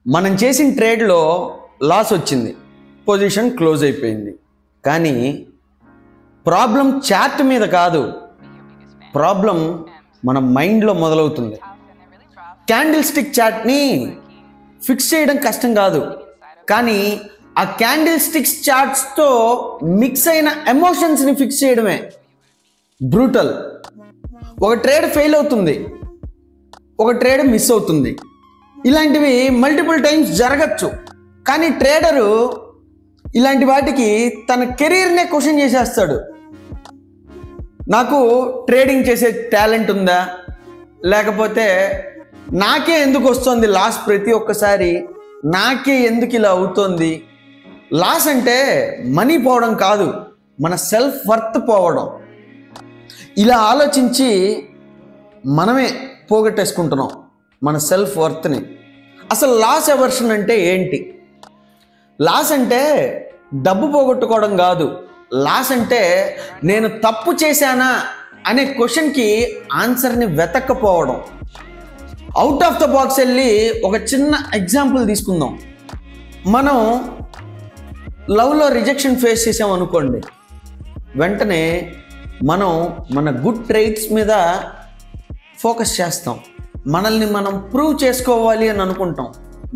మనం చేసిన ట్రేడ్లో లాస్ వచ్చింది, పొజిషన్ క్లోజ్ అయిపోయింది. కానీ ప్రాబ్లం చార్ట్ మీద కాదు, ప్రాబ్లం మన మైండ్లో మొదలవుతుంది. క్యాండిల్ స్టిక్ చార్ట్ని ఫిక్స్ చేయడం కష్టం కాదు, కానీ ఆ క్యాండిల్ స్టిక్స్ చార్ట్స్తో మిక్స్ అయిన ఎమోషన్స్ని ఫిక్స్ చేయడమే బ్రూటల్. ఒక ట్రేడ్ ఫెయిల్ అవుతుంది, ఒక ట్రేడ్ మిస్ అవుతుంది. ఇలాంటివి మల్టిపుల్ టైమ్స్ జరగచ్చు. కానీ ట్రేడరు ఇలాంటి వాటికి తన కెరీర్నే క్వశ్చన్ చేసేస్తాడు. నాకు ట్రేడింగ్ చేసే టాలెంట్ ఉందా, లేకపోతే నాకే ఎందుకు వస్తుంది లాస్, ప్రతి ఒక్కసారి నాకే ఎందుకు ఇలా అవుతుంది. లాస్ అంటే మనీ పోవడం కాదు, మన సెల్ఫ్ వర్త్ పోవడం. ఇలా ఆలోచించి మనమే పోగొట్టేసుకుంటున్నాం మన సెల్ఫ్ వర్త్ని. అసలు లాస్ ఎవర్షన్ అంటే ఏంటి? లాస్ అంటే డబ్బు పోగొట్టుకోవడం కాదు. లాస్ అంటే నేను తప్పు చేశానా అనే క్వశ్చన్కి ఆన్సర్ని వెతక్కపోవడం. అవుట్ ఆఫ్ ద బాక్స్ వెళ్ళి ఒక చిన్న ఎగ్జాంపుల్ తీసుకుందాం. మనం లవ్లో రిజెక్షన్ ఫేస్ చేసాం అనుకోండి, వెంటనే మనం మన గుడ్ ట్రైట్స్ మీద ఫోకస్ చేస్తాం. మనల్ని మనం ప్రూవ్ చేసుకోవాలి అని అనుకుంటాం.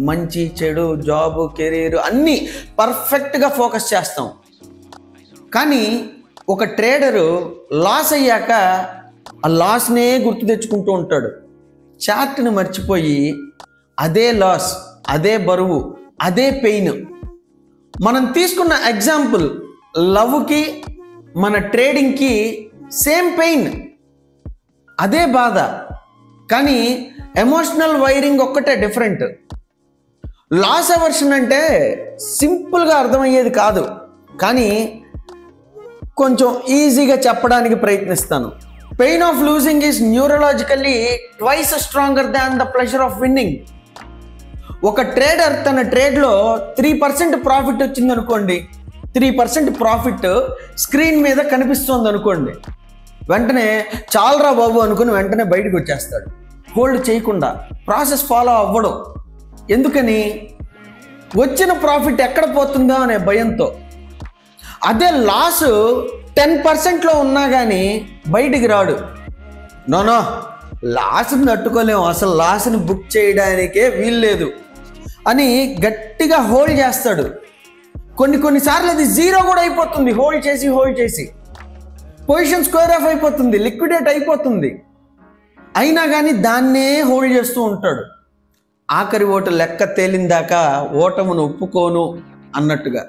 మంచి చెడు, జాబ్, కెరీర్ అన్నీ పర్ఫెక్ట్గా ఫోకస్ చేస్తాం. కానీ ఒక ట్రేడరు లాస్ అయ్యాక ఆ లాస్నే గుర్తు తెచ్చుకుంటూ ఉంటాడు. చార్ట్ని మర్చిపోయి అదే లాస్, అదే బరువు, అదే పెయిన్. మనం తీసుకున్న ఎగ్జాంపుల్ లవ్కి మన ట్రేడింగ్కి సేమ్ పెయిన్, అదే బాధ. కానీ ఎమోషనల్ వైరింగ్ ఒక్కటే డిఫరెంట్. లాస్ ఎవర్షన్ అంటే సింపుల్గా అర్థమయ్యేది కాదు, కానీ కొంచెం ఈజీగా చెప్పడానికి ప్రయత్నిస్తాను. Pain of losing is neurologically twice stronger than the pleasure of winning. ఒక ట్రేడర్ తన ట్రేడ్లో 3% ప్రాఫిట్ వచ్చింది అనుకోండి, 3% ప్రాఫిట్ స్క్రీన్ మీద కనిపిస్తుంది అనుకోండి, వెంటనే చాలరా బాబు అనుకుని వెంటనే బయటకు వచ్చేస్తాడు. హోల్డ్ చేయకుండా ప్రాసెస్ ఫాలో అవ్వడం. ఎందుకని? వచ్చిన ప్రాఫిట్ ఎక్కడ పోతుందో అనే భయంతో. అదే లాస్ 10%లో ఉన్నా కానీ బయటికి రాడు. నో, లాస్ని తట్టుకోలేము, అసలు లాస్ని బుక్ చేయడానికే వీల్లేదు అని గట్టిగా హోల్డ్ చేస్తాడు. కొన్నిసార్లు అది జీరో కూడా అయిపోతుంది. హోల్డ్ చేసి పొజిషన్ స్క్వేర్ ఆఫ్ అయిపోతుంది, లిక్విడేట్ అయిపోతుంది. అయినా కానీ దాన్నే హోల్డ్ చేస్తూ ఉంటాడు. ఆఖరి ఓటు లెక్క తేలిందాకా ఓటమును ఒప్పుకోను అన్నట్టుగా.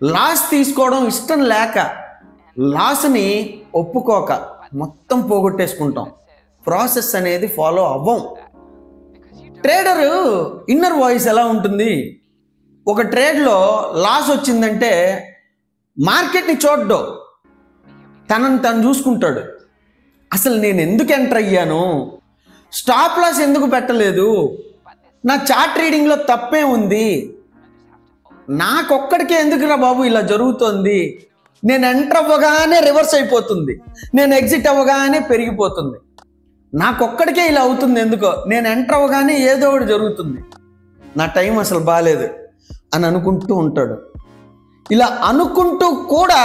లాస్ తీసుకోవడం ఇష్టం లేక, లాస్ని ఒప్పుకోక మొత్తం పోగొట్టేసుకుంటాం. ప్రాసెస్ అనేది ఫాలో అవ్వం. ట్రేడరు ఇన్నర్ వాయిస్ ఎలా ఉంటుంది? ఒక ట్రేడ్లో లాస్ వచ్చిందంటే మార్కెట్ని చూడ్డు, తనని తను చూసుకుంటాడు. అసలు నేను ఎందుకు ఎంటర్ అయ్యాను, స్టాప్ లాస్ ఎందుకు పెట్టలేదు, నా చార్ట్ రీడింగ్లో తప్పే ఉంది, నాకొక్కడికే ఎందుకురా బాబు ఇలా జరుగుతుంది, నేను ఎంటర్ అవ్వగానే రివర్స్ అయిపోతుంది, నేను ఎగ్జిట్ అవ్వగానే పెరిగిపోతుంది, నాకొక్కడికే ఇలా అవుతుంది ఎందుకో, నేను ఎంటర్ అవ్వగానే ఏదో ఒకటి జరుగుతుంది, నా టైం అసలు బాగాలేదు అని అనుకుంటూ ఉంటాడు. ఇలా అనుకుంటూ కూడా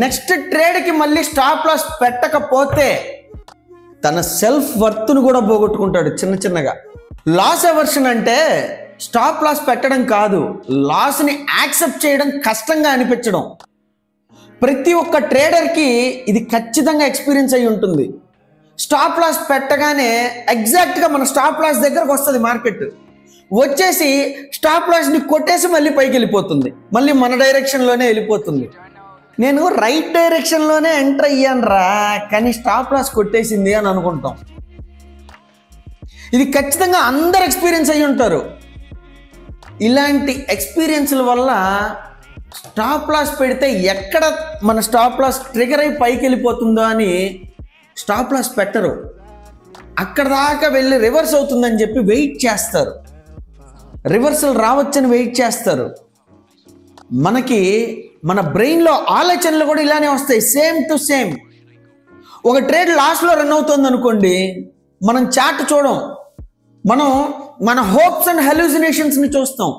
నెక్స్ట్ ట్రేడ్కి మళ్ళీ స్టాప్ లాస్ పెట్టకపోతే తన సెల్ఫ్ వర్త్ను కూడా పోగొట్టుకుంటాడు చిన్నగా. లాస్ ఎవర్షన్ అంటే స్టాప్ లాస్ పెట్టడం కాదు, లాస్ని యాక్సెప్ట్ చేయడం కష్టంగా అనిపించడం. ప్రతి ఒక్క ట్రేడర్కి ఇది ఖచ్చితంగా ఎక్స్పీరియన్స్ అయి ఉంటుంది. స్టాప్ లాస్ పెట్టగానే ఎగ్జాక్ట్గా మన స్టాప్ లాస్ దగ్గరకు వస్తుంది, మార్కెట్ వచ్చేసి స్టాప్ లాస్ని కొట్టేసి మళ్ళీ పైకి వెళ్ళిపోతుంది, మళ్ళీ మన డైరెక్షన్లోనే వెళ్ళిపోతుంది. నేను రైట్ డైరెక్షన్లోనే ఎంటర్ అయ్యాను రా, కానీ స్టాప్ లాస్ కొట్టేసింది అని అనుకుంటాం. ఇది ఖచ్చితంగా అందరు ఎక్స్పీరియన్స్ అయ్యి ఉంటారు. ఇలాంటి ఎక్స్పీరియన్స్ల వల్ల స్టాప్ లాస్ పెడితే ఎక్కడ మన స్టాప్ లాస్ ట్రిగర్ అయి పైకి వెళ్ళిపోతుందో అని స్టాప్ లాస్ పెట్టరు. అక్కడ దాకా వెళ్ళి రివర్స్ అవుతుందని చెప్పి వెయిట్ చేస్తారు, రివర్సల్ రావచ్చని వెయిట్ చేస్తారు. మనకి మన బ్రెయిన్లో ఆలోచనలు కూడా ఇలానే వస్తాయి, సేమ్ టు సేమ్. ఒక ట్రేడ్ లాస్ట్లో రన్ అవుతుంది అనుకోండి, మనం చార్ట్ చూడం, మనం మన హోప్స్ అండ్ హెల్యూసినేషన్స్ని చూస్తాం.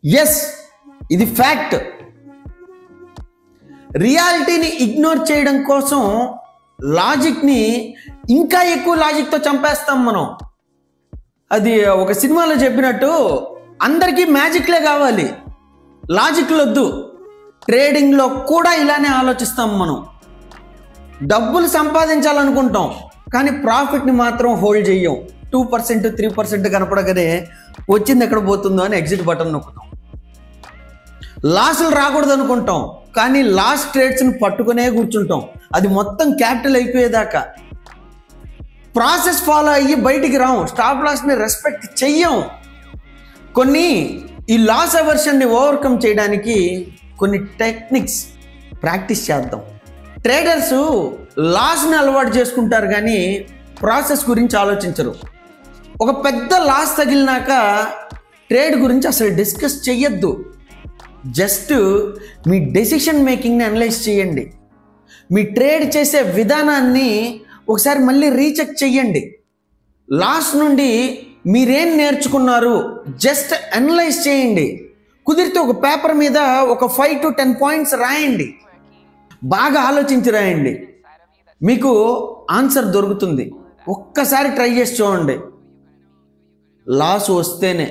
ఎస్, ఇది ఫ్యాక్ట్. రియాలిటీని ఇగ్నోర్ చేయడం కోసం లాజిక్ని ఇంకా ఎక్కువ లాజిక్తో చంపేస్తాం మనం. అది ఒక సినిమాలో చెప్పినట్టు అందరికీ మ్యాజిక్లే కావాలి, లాజిక్లు వద్దు. ట్రేడింగ్లో కూడా ఇలానే ఆలోచిస్తాం మనం. డబ్బులు సంపాదించాలనుకుంటాం కానీ ప్రాఫిట్ని మాత్రం హోల్డ్ చెయ్యం. 2% 3% కనపడగానే వచ్చింది ఎక్కడ పోతుందో అని ఎగ్జిట్ బటన్ నొక్కుతాం. లాసులు రాకూడదు అనుకుంటాం కానీ లాస్ట్ ట్రేడ్స్ని పట్టుకునే కూర్చుంటాం, అది మొత్తం క్యాపిటల్ అయిపోయేదాకా. ప్రాసెస్ ఫాలో అయ్యి బయటికి రాం, స్టాప్ లాస్ని రెస్పెక్ట్ చెయ్యం. ఈ లాస్ అవర్షన్ని ఓవర్కమ్ చేయడానికి కొన్ని టెక్నిక్స్ ప్రాక్టీస్ చేద్దాం. ట్రేడర్స్ లాస్ని అలవాటు చేసుకుంటారు కానీ ప్రాసెస్ గురించి ఆలోచించరు. ఒక పెద్ద లాస్ తగిలినాక ట్రేడ్ గురించి అసలు డిస్కస్ చెయ్యొద్దు. జస్ట్ మీ డెసిషన్ మేకింగ్ని అనలైజ్ చేయండి. మీ ట్రేడ్ చేసే విధానాన్ని ఒకసారి మళ్ళీ రీచెక్ చెయ్యండి. లాస్ నుండి మీరేం నేర్చుకున్నారు జస్ట్ అనలైజ్ చేయండి. కుదిరితే ఒక పేపర్ మీద ఒక 5 to 10 పాయింట్స్ రాయండి, బాగా ఆలోచించి రాయండి, మీకు ఆన్సర్ దొరుకుతుంది. ఒక్కసారి ట్రై చేసి చూడండి. లాస్ వస్తేనే,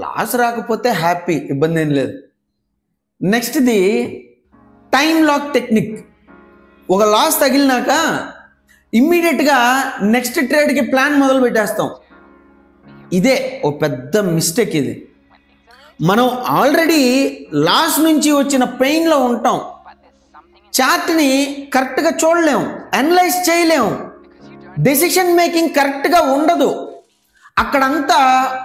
లాస్ రాకపోతే హ్యాపీ, ఇబ్బంది ఏం లేదు. నెక్స్ట్ది టైం లాక్ టెక్నిక్. ఒక లాస్ తగిలినాక ఇమ్మీడియట్గా నెక్స్ట్ ట్రేడ్కి ప్లాన్ మొదలు పెట్టేస్తాం. ఇదే ఓ పెద్ద మిస్టేక్. ఇది మనం ఆల్రెడీ లాస్ నుంచి వచ్చిన పెయిన్లో ఉంటాం. చార్ట్ని కరెక్ట్గా చూడలేం, అనలైజ్ చేయలేం, డెసిషన్ మేకింగ్ కరెక్ట్గా ఉండదు. అక్కడంతా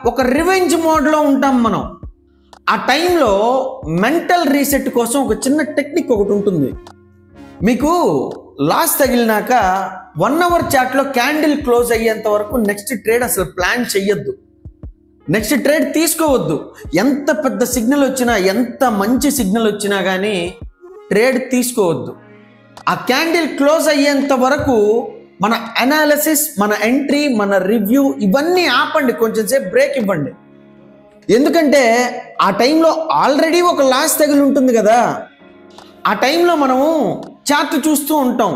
ఒక రివెంజ్ మోడ్లో ఉంటాం మనం. ఆ టైంలో మెంటల్ రీసెట్ కోసం ఒక చిన్న టెక్నిక్ ఒకటి ఉంటుంది. మీకు లాస్ తగిలినాక 1 hour చాట్లో క్యాండిల్ క్లోజ్ అయ్యేంత వరకు నెక్స్ట్ ట్రేడ్ అసలు ప్లాన్ చెయ్యొద్దు, నెక్స్ట్ ట్రేడ్ తీసుకోవద్దు. ఎంత పెద్ద సిగ్నల్ వచ్చినా, ఎంత మంచి సిగ్నల్ వచ్చినా కానీ ట్రేడ్ తీసుకోవద్దు. ఆ క్యాండిల్ క్లోజ్ అయ్యేంత వరకు మన అనాలిసిస్, మన ఎంట్రీ, మన రివ్యూ ఇవన్నీ ఆపండి, కొంచెం సేపు బ్రేక్ ఇవ్వండి. ఎందుకంటే ఆ టైంలో ఆల్రెడీ ఒక లాస్ తగిలి ఉంటుంది కదా. ఆ టైంలో మనము చార్ట్ చూస్తూ ఉంటాం.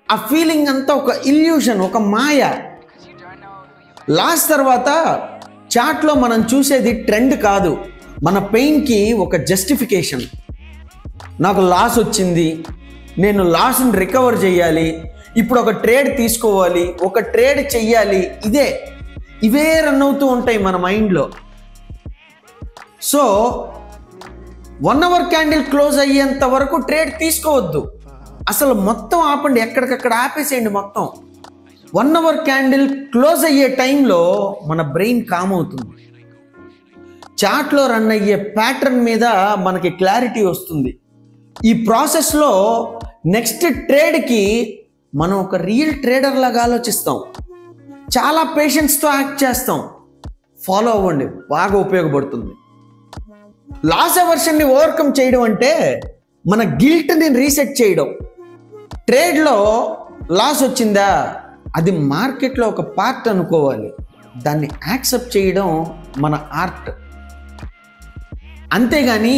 ఆ ఫీలింగ్ అంతా ఒక ఇల్యూషన్, ఒక మాయ. లాస్ తర్వాత చార్ట్లో మనం చూసేది ట్రెండ్ కాదు, మన పెయిన్కి ఒక జస్టిఫికేషన్. నాకు లాస్ వచ్చింది, నేను లాస్ని రికవర్ చేయాలి, ఇప్పుడు ఒక ట్రేడ్ తీసుకోవాలి, ఒక ట్రేడ్ చెయ్యాలి, ఇవే రన్ అవుతూ ఉంటాయి మన మైండ్లో. సో 1 hour క్యాండిల్ క్లోజ్ అయ్యేంత వరకు ట్రేడ్ తీసుకోవద్దు, అసలు మొత్తం ఆపండి, ఎక్కడికక్కడ ఆపేసేయండి మొత్తం. 1 hour క్యాండిల్ క్లోజ్ అయ్యే టైంలో మన బ్రెయిన్ కామ్ అవుతుంది. చార్ట్లో రన్ అయ్యే ప్యాటర్న్ మీద మనకి క్లారిటీ వస్తుంది. ఈ ప్రాసెస్లో నెక్స్ట్ ట్రేడ్కి మనం ఒక రియల్ ట్రేడర్ లాగా ఆలోచిస్తాం, చాలా పేషెన్స్తో యాక్ట్ చేస్తాం. ఫాలో అవ్వండి, బాగా ఉపయోగపడుతుంది. లాస్ అవర్షన్ని ఓవర్కమ్ చేయడం అంటే మన గిల్ట్ని రీసెట్ చేయడం. ట్రేడ్లో లాస్ వచ్చిందా, అది మార్కెట్లో ఒక పార్ట్ అనుకోవాలి, దాన్ని యాక్సెప్ట్ చేయడం మన ఆర్ట్. అంతేగాని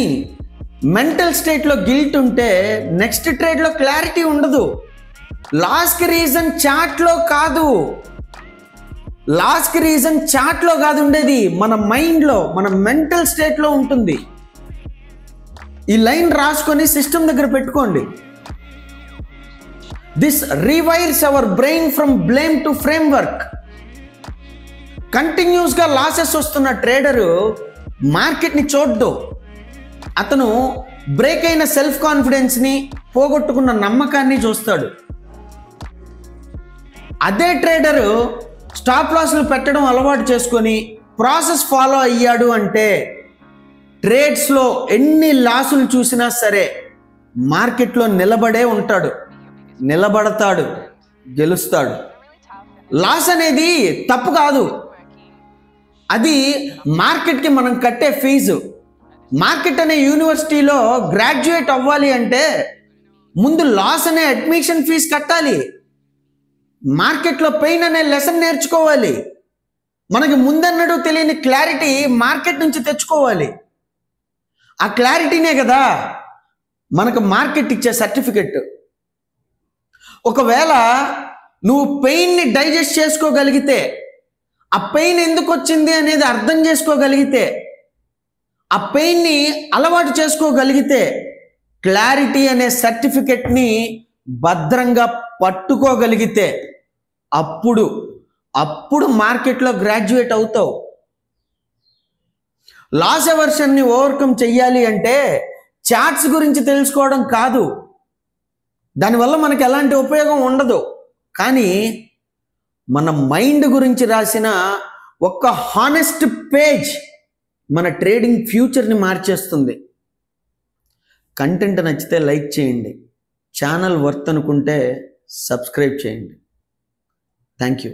మెంటల్ స్టేట్లో గిల్ట్ ఉంటే నెక్స్ట్ ట్రేడ్లో క్లారిటీ ఉండదు. లాస్కి రీజన్ చార్ట్లో కాదు, లాస్కి రీజన్ చార్ట్లో కాదు ఉండేది, మన మైండ్లో, మన మెంటల్ స్టేట్లో ఉంటుంది. ఈ లైన్ రాసుకొని సిస్టమ్ దగ్గర పెట్టుకోండి. This rewires our brain from blame to framework. కంటిన్యూస్గా లాసెస్ వస్తున్న ట్రేడరు మార్కెట్ని చూడ్డు, అతను బ్రేక్ అయిన సెల్ఫ్ కాన్ఫిడెన్స్ని, పోగొట్టుకున్న నమ్మకాన్ని చూస్తాడు. అదే ట్రేడరు స్టాప్ లాస్లు పెట్టడం అలవాటు చేసుకొని ప్రాసెస్ ఫాలో అయ్యాడు అంటే ట్రేడ్స్లో ఎన్ని లాసులు చూసినా సరే మార్కెట్లో నిలబడే ఉంటాడు, నిలబడతాడు, గెలుస్తాడు. లాస్ అనేది తప్పు కాదు, అది మార్కెట్కి మనం కట్టే ఫీజు. మార్కెట్ అనే యూనివర్సిటీలో గ్రాడ్యుయేట్ అవ్వాలి అంటే ముందు లాస్ అనే అడ్మిషన్ ఫీజు కట్టాలి, మార్కెట్లో పెయిన్ అనే లెసన్ నేర్చుకోవాలి. మనకి ముందన్నడు తెలియని క్లారిటీ మార్కెట్ నుంచి తెచ్చుకోవాలి. ఆ క్లారిటీనే కదా మనకు మార్కెట్ ఇచ్చే సర్టిఫికెట్. ఒకవేళ నువ్వు పెయిన్ని డైజెస్ట్ చేసుకోగలిగితే, ఆ పెయిన్ ఎందుకు వచ్చింది అనేది అర్థం చేసుకోగలిగితే, ఆ పెయిన్ని అలవాటు చేసుకోగలిగితే, క్లారిటీ అనే సర్టిఫికెట్ని భద్రంగా పట్టుకోగలిగితే అప్పుడు మార్కెట్లో గ్రాడ్యుయేట్ అవుతావు. లాస్ అవర్షన్ని ఓవర్కమ్ చెయ్యాలి అంటే చార్ట్స్ గురించి తెలుసుకోవడం కాదు, దానివల్ల మనకు ఎలాంటి ఉపయోగం ఉండదు. కానీ మన మైండ్ గురించి రాసిన ఒక్క హానెస్ట్ పేజ్ మన ట్రేడింగ్ ఫ్యూచర్ని మార్చేస్తుంది. కంటెంట్ నచ్చితే లైక్ చేయండి, ఛానల్ వర్త్ అనుకుంటే సబ్స్క్రైబ్ చేయండి. Thank you.